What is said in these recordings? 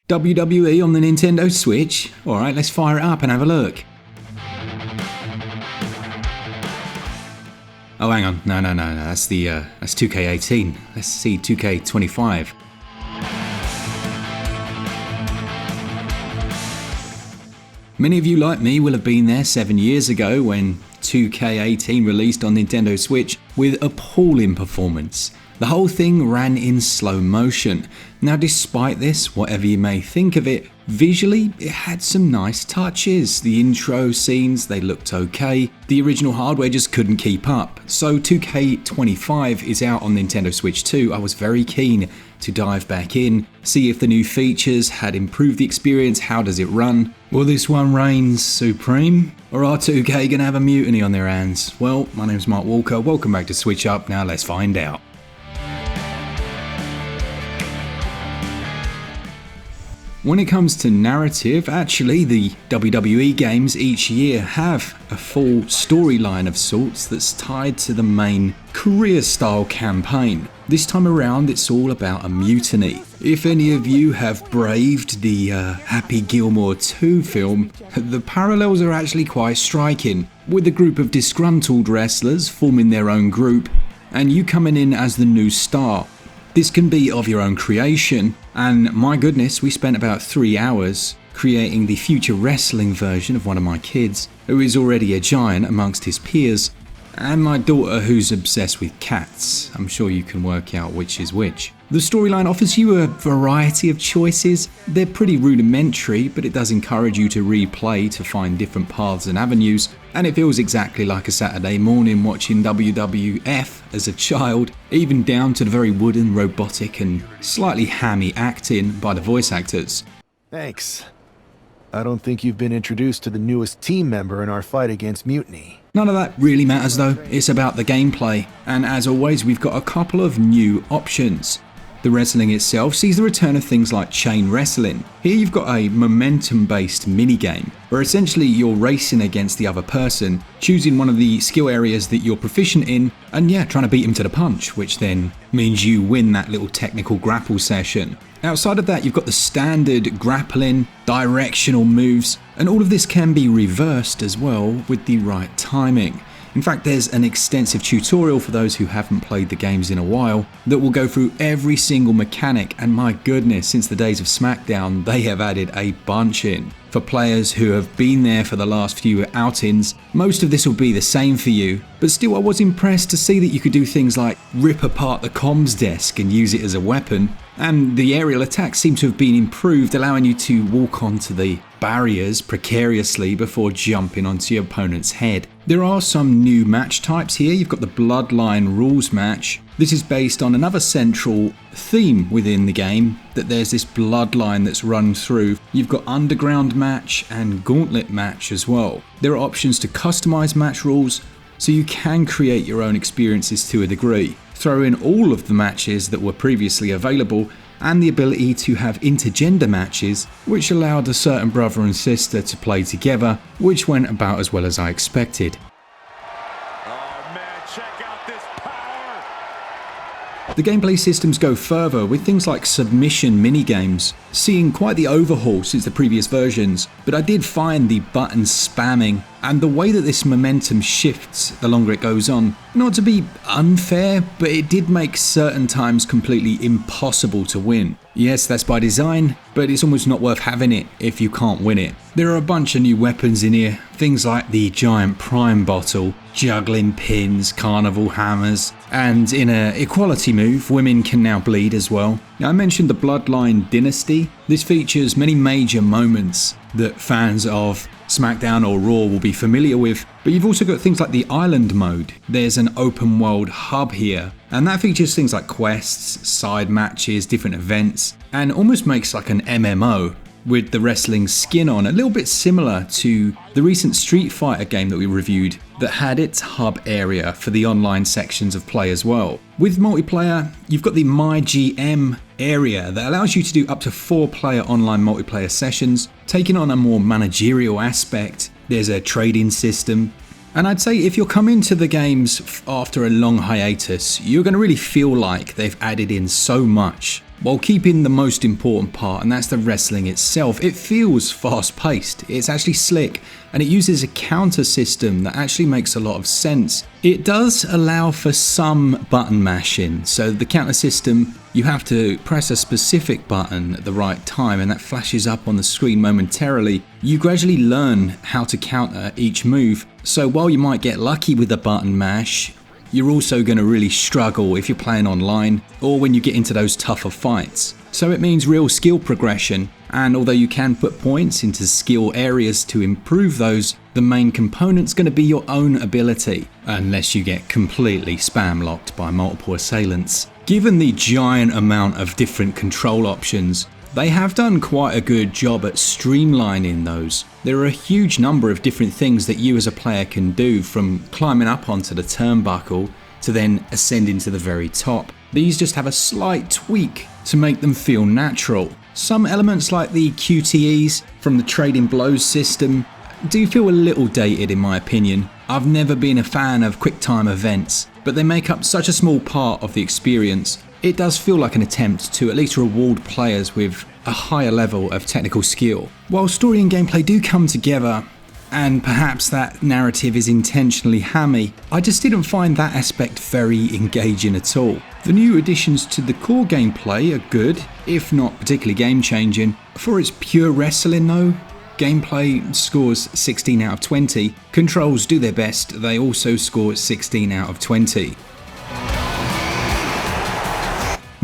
WWE on the Nintendo Switch? Alright, let's fire it up and have a look. Oh, hang on. No. That's 2K18. Let's see 2K25. Many of you, like me, will have been there 7 years ago when 2K18 released on Nintendo Switch with appalling performance. The whole thing ran in slow motion. Now, despite this, whatever you may think of it, visually it had some nice touches. The intro scenes, they looked okay. The original hardware just couldn't keep up. So 2K25 is out on Nintendo Switch 2. I was very keen to dive back in, see if the new features had improved the experience. How does it run? Will this one reign supreme? Or are 2K gonna have a mutiny on their hands? Well, my name's Mark Walker. Welcome back to SwitchUp. Now let's find out. When it comes to narrative, actually the WWE games each year have a full storyline of sorts that's tied to the main career-style campaign. This time around it's all about a mutiny. If any of you have braved the Happy Gilmore 2 film, the parallels are actually quite striking, with a group of disgruntled wrestlers forming their own group, and you coming in as the new star. This can be of your own creation, and my goodness, we spent about 3 hours creating the future wrestling version of one of my kids, who is already a giant amongst his peers, and my daughter who's obsessed with cats. I'm sure you can work out which is which. The storyline offers you a variety of choices. They're pretty rudimentary, but it does encourage you to replay to find different paths and avenues, and it feels exactly like a Saturday morning watching WWF as a child, even down to the very wooden, robotic and slightly hammy acting by the voice actors. Thanks. I don't think you've been introduced to the newest team member in our fight against Mutiny. None of that really matters though, it's about the gameplay, and as always we've got a couple of new options. The wrestling itself sees the return of things like chain wrestling. Here you've got a momentum-based minigame, where essentially you're racing against the other person, choosing one of the skill areas that you're proficient in, and trying to beat him to the punch, which then means you win that little technical grapple session. Outside of that, you've got the standard grappling, directional moves, and all of this can be reversed as well with the right timing. In fact, there's an extensive tutorial for those who haven't played the games in a while that will go through every single mechanic, and my goodness, since the days of SmackDown, they have added a bunch in. For players who have been there for the last few outings, most of this will be the same for you, but still I was impressed to see that you could do things like rip apart the comms desk and use it as a weapon, and the aerial attacks seem to have been improved, allowing you to walk onto the barriers precariously before jumping onto your opponent's head. There are some new match types here. You've got the Bloodline Rules match. This is based on another central theme within the game, that there's this bloodline that's run through. You've got Underground match and Gauntlet match as well. There are options to customize match rules, so you can create your own experiences to a degree. Throw in all of the matches that were previously available, and the ability to have intergender matches, which allowed a certain brother and sister to play together, which went about as well as I expected. Oh man, check out this power! The gameplay systems go further with things like submission minigames, seeing quite the overhaul since the previous versions, but I did find the button spamming and the way that this momentum shifts the longer it goes on, not to be unfair, but it did make certain times completely impossible to win. Yes, that's by design, but it's almost not worth having it if you can't win it. There are a bunch of new weapons in here, things like the giant prime bottle, juggling pins, carnival hammers, and in a equality move, women can now bleed as well. Now, I mentioned the Bloodline Dynasty. This features many major moments that fans of SmackDown or Raw will be familiar with, but you've also got things like the Island mode. There's an open world hub here, and that features things like quests, side matches, different events, and almost makes like an MMO with the wrestling skin on, a little bit similar to the recent Street Fighter game that we reviewed that had its hub area for the online sections of play as well. With multiplayer, you've got the MyGM area that allows you to do up to 4-player online multiplayer sessions, taking on a more managerial aspect. There's a trading system, and I'd say if you're coming to the games after a long hiatus, you're going to really feel like they've added in so much while keeping the most important part, and that's the wrestling itself. It feels fast paced, it's actually slick, and it uses a counter system that actually makes a lot of sense. It does allow for some button mashing, so the counter system, you have to press a specific button at the right time and that flashes up on the screen momentarily. You gradually learn how to counter each move, so while you might get lucky with the button mash, you're also going to really struggle if you're playing online or when you get into those tougher fights. So it means real skill progression, and although you can put points into skill areas to improve those, the main component's going to be your own ability, unless you get completely spam locked by multiple assailants. Given the giant amount of different control options, they have done quite a good job at streamlining those. There are a huge number of different things that you as a player can do, from climbing up onto the turnbuckle to then ascending to the very top. These just have a slight tweak to make them feel natural. Some elements like the QTEs from the trading blows system do feel a little dated in my opinion. I've never been a fan of quick time events, but they make up such a small part of the experience. It does feel like an attempt to at least reward players with a higher level of technical skill. While story and gameplay do come together, and perhaps that narrative is intentionally hammy, I just didn't find that aspect very engaging at all. The new additions to the core gameplay are good, if not particularly game-changing. For its pure wrestling though, gameplay scores 16 out of 20. Controls do their best, they also score 16 out of 20.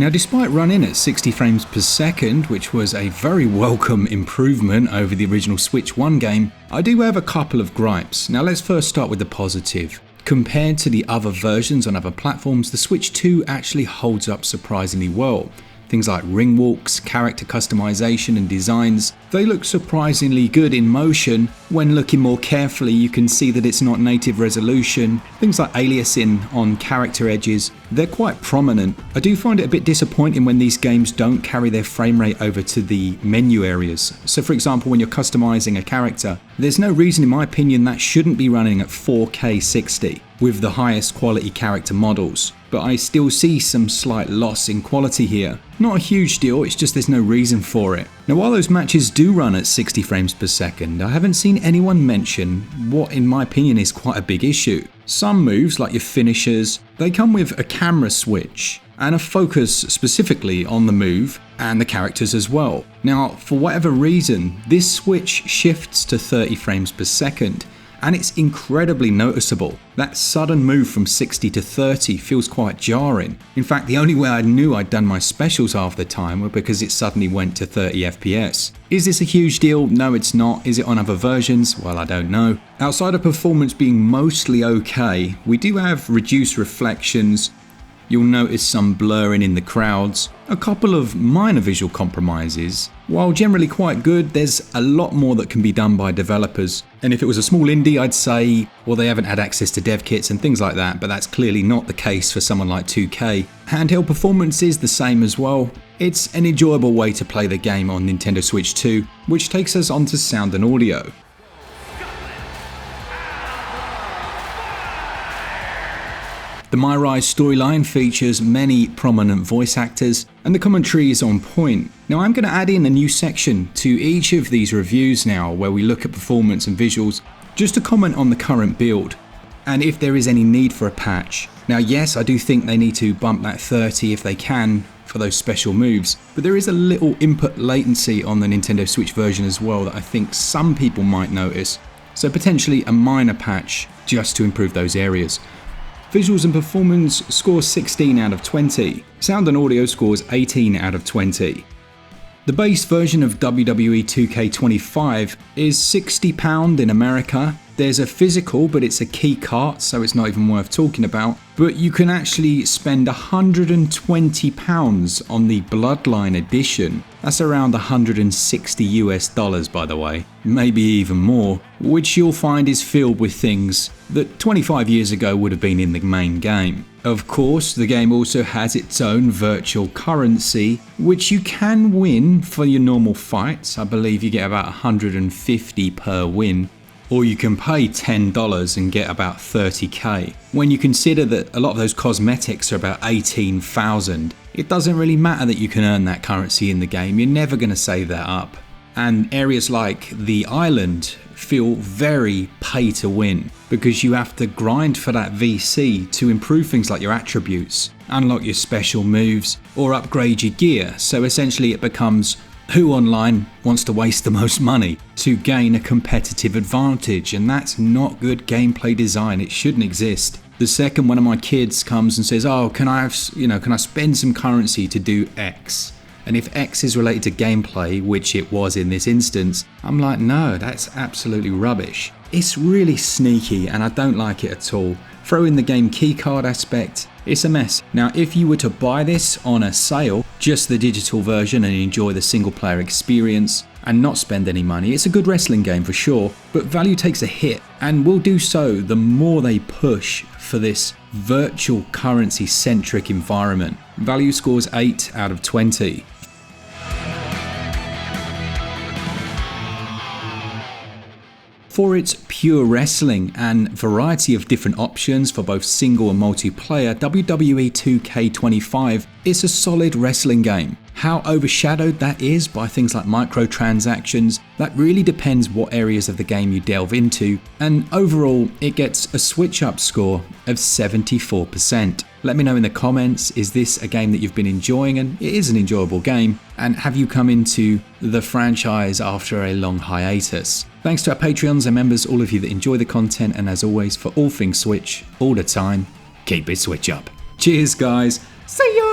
Now, despite running at 60 frames per second, which was a very welcome improvement over the original Switch 1 game, I do have a couple of gripes. Now let's first start with the positive. Compared to the other versions on other platforms, the Switch 2 actually holds up surprisingly well. Things like ring walks, character customization and designs, they look surprisingly good in motion. When looking more carefully, you can see that it's not native resolution. Things like aliasing on character edges, they're quite prominent. I do find it a bit disappointing when these games don't carry their frame rate over to the menu areas. So for example, when you're customizing a character, there's no reason in my opinion that shouldn't be running at 4K 60 with the highest quality character models. But I still see some slight loss in quality here. Not a huge deal, it's just there's no reason for it. Now while those matches do run at 60 frames per second, I haven't seen anyone mention what in my opinion is quite a big issue. Some moves, like your finishers, they come with a camera switch and a focus specifically on the move and the characters as well. Now for whatever reason, this switch shifts to 30 frames per second. And it's incredibly noticeable. That sudden move from 60 to 30 feels quite jarring. In fact, the only way I knew I'd done my specials half the time were because it suddenly went to 30 FPS. Is this a huge deal? No, it's not. Is it on other versions? Well, I don't know. Outside of performance being mostly okay, we do have reduced reflections. You'll notice some blurring in the crowds, a couple of minor visual compromises. While generally quite good, there's a lot more that can be done by developers. And if it was a small indie, I'd say, well, they haven't had access to dev kits and things like that, but that's clearly not the case for someone like 2K. Handheld performance is the same as well. It's an enjoyable way to play the game on Nintendo Switch 2, which takes us onto sound and audio. The My Rise storyline features many prominent voice actors, and the commentary is on point. Now I'm going to add in a new section to each of these reviews now, where we look at performance and visuals, just to comment on the current build, and if there is any need for a patch. Now yes, I do think they need to bump that 30 if they can for those special moves, but there is a little input latency on the Nintendo Switch version as well that I think some people might notice, so potentially a minor patch just to improve those areas. Visuals and performance score 16 out of 20. Sound and audio scores 18 out of 20. The base version of WWE 2K25 is £60 in America. There's a physical, but it's a key cart, so it's not even worth talking about. But you can actually spend £120 on the Bloodline edition. That's around 160 US dollars, by the way, maybe even more, which you'll find is filled with things that 25 years ago would have been in the main game. Of course, the game also has its own virtual currency, which you can win for your normal fights. I believe you get about 150 per win. Or you can pay $10 and get about 30k. When you consider that a lot of those cosmetics are about 18,000, It doesn't really matter that you can earn that currency in the game, you're never going to save that up. And areas like the island feel very pay to win because you have to grind for that VC to improve things like your attributes, unlock your special moves, or upgrade your gear. So essentially it becomes who online wants to waste the most money to gain a competitive advantage, and that's not good gameplay design. It shouldn't exist. The second one of my kids comes and says, "Oh, can I spend some currency to do X?" And if X is related to gameplay, which it was in this instance, I'm like, no, that's absolutely rubbish. It's really sneaky and I don't like it at all. Throw in the game keycard aspect, it's a mess. Now, if you were to buy this on a sale, just the digital version, and enjoy the single player experience and not spend any money, it's a good wrestling game for sure, but value takes a hit and will do so the more they push for this virtual currency centric environment. Value scores 8 out of 20. For its pure wrestling and variety of different options for both single and multiplayer, WWE 2K25 is a solid wrestling game. How overshadowed that is by things like microtransactions, that really depends what areas of the game you delve into, and overall it gets a SwitchUp score of 74%. Let me know in the comments, is this a game that you've been enjoying? And it is an enjoyable game. And have you come into the franchise after a long hiatus? Thanks to our Patreons and members, all of you that enjoy the content, and as always, for all things Switch, all the time, keep it Switch up. Cheers guys, see ya!